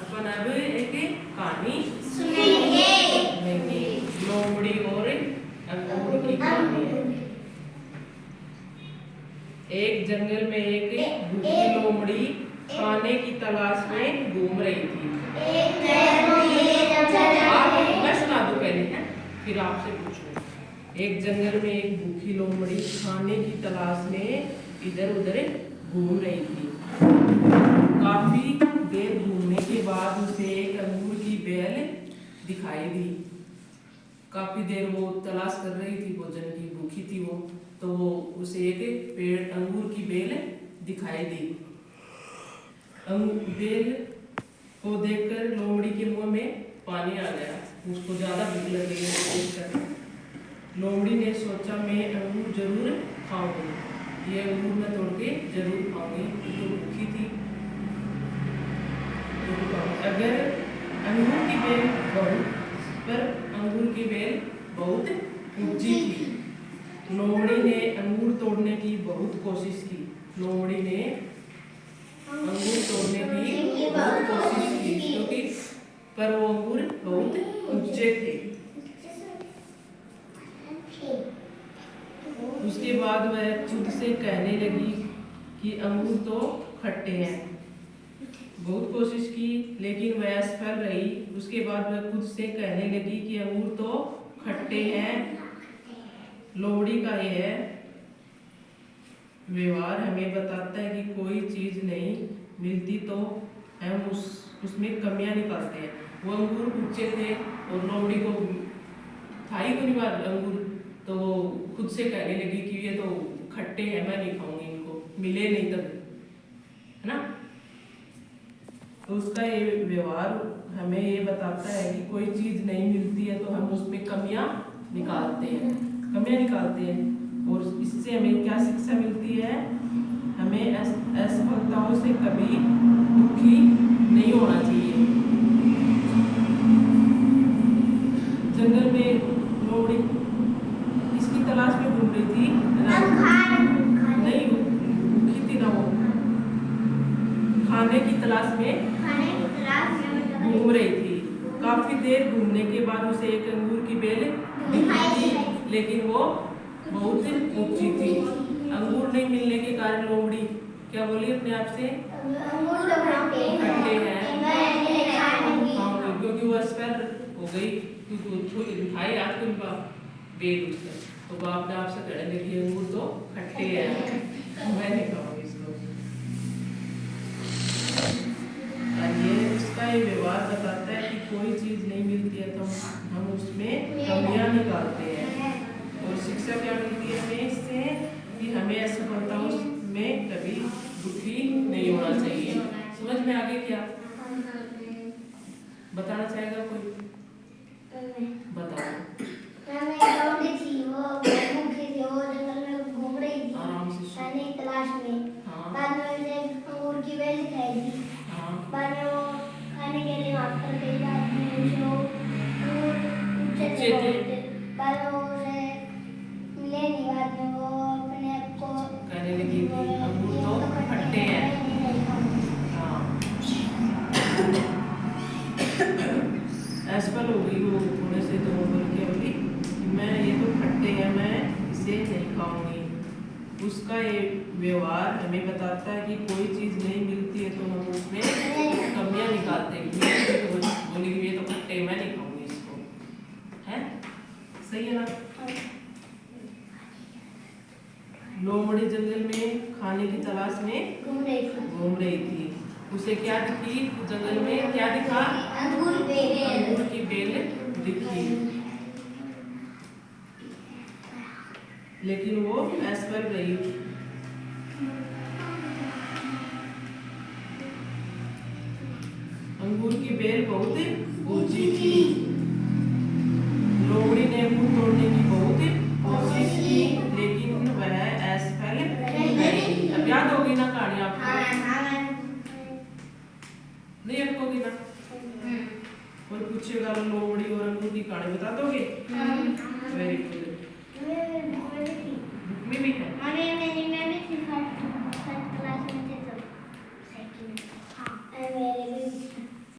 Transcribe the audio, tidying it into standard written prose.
अपन अब एक कहानी सुनेंगे। लोमड़ी और अंगूर की कहानी है। एक जंगल में एक भूखी लोमड़ी खाने की तलाश में घूम रही थी। मैं सुना दूं पहले है, फिर आपसे पूछूं। एक जंगल में एक भूखी लोमड़ी खाने की तलाश में इधर उधर घूम रही थी। काफी देर घूमने के बाद उसे एक अंगूर की बेल दिखाई दी। काफी देर वो तलाश कर रही थी भोजन की, भूखी थी वो, तो उसे एक पेड़ अंगूर की बेल दिखाई दी। बेल को देखकर लोमड़ी के मुंह में पानी आ गया। उसको ज्यादा भूख लग गई देखकर। लोमड़ी ने सोचा मैं अंगूर जरूर खाऊंगी, ये अंगूर मैं तोड़ के जरूर खाऊंगी, तो भूखी थी। अगर अंगूर की बेल बहुत ऊंची थी। लोमड़ी ने अंगूर तोड़ने की बहुत कोशिश की। लोमड़ी ने अंगूर तोड़ने की बहुत कोशिश की क्योंकि पर वो अंगूर बहुत ऊंचे थे। उसके बाद वह खुद से कहने लगी कि अंगूर तो खट्टे हैं। बहुत कोशिश की लेकिन वह असफल रही। उसके बाद वह खुद से कहने लगी कि अंगूर तो खट्टे हैं। लोमड़ी का यह व्यवहार हमें बताता है कि कोई चीज नहीं मिलती तो हम उसमें कमियां निकालते हैं। वो अंगूर ऊंचे थे और लोमड़ी को था ही कोई बार अंगूर, तो वो खुद से कहने लगी कि ये तो खट्टे हैं, मैं नहीं खाऊंगी इनको, मिले नहीं तब, है ना। तो उसका ये व्यवहार हमें ये बताता है कि कोई चीज नहीं मिलती है तो हम उसमें कमियां निकालते हैं। और इससे हमें क्या शिक्षा मिलती है? हमें असफलताओं से कभी दुखी नहीं होना चाहिए। जंगल में लोमड़ी इसकी तलाश में घूम रही थी, नहीं भूखी थी ना, वो खाने की तलाश में घूम रही थी। काफी देर घूमने के बाद उसे एक अंगूर की बेल दिखी थी, लेकिन वो बहुत ऊंची थी। अंगूर नहीं मिलने के कारण लोमड़ी क्या बोली अपने आप से? खट्टे हैं, क्योंकि वो असफल हो गई। दिखाई आज तुम बेल उसका, तो बाप ने आपसे कहने लगी अंगूर तो खट्टे हैं, मैं नहीं खाऊंगी इसको। ये उसका ये व्यवहार बताता है कि कोई चीज नहीं मिलती है तो हम उसमें कमियां निकालते हैं। और शिक्षा क्या मिलती है हमें इससे? कि हमें असफलताओं में कभी दुखी नहीं होना चाहिए। समझ में आगे क्या बताना चाहेगा कोई? बताओ। घूम रही थी खाने की तलाश में। बाद में उसे अंगूर की बेल दिखाई दी। बाद में वो खाने के लिए वहाँ पर गई। बाद में उसे ऊंचे थे। बाद में उसे मिले नहीं। बाद में वो अपने आप को कहने लगी कि अंगूर तो खट्टे हैं। असफल हो गई वो होने से, तो वो बोल के बोली मैं ये तो खट्टे हैं, मैं इसे नहीं खाऊंगी। उसका ये व्यवहार हमें बताता है कि कोई चीज नहीं मिलती है तो हम उसमें कमियां निकालते हैं। बोली ये तो खट्टे, मैं नहीं खाऊंगी इसको, है सही है ना। लोमड़ी जंगल में खाने की तलाश में घूम रही थी। उसे क्या दिखी? जंगल में क्या दिखा? अंगूर की बेल दिखी, लेकिन वो असफल रही। अंगूर की बेल बहुत ऊंची थी। लोमड़ी ने अंगूर तोड़ने की बहुत कोशिश की, लेकिन वह असफल रही। अब याद होगी ना कहानी आपको? नहीं रखोगी ना? और पूछेगा लोमड़ी और अंगूर की कहानी बता दोगे? Very good.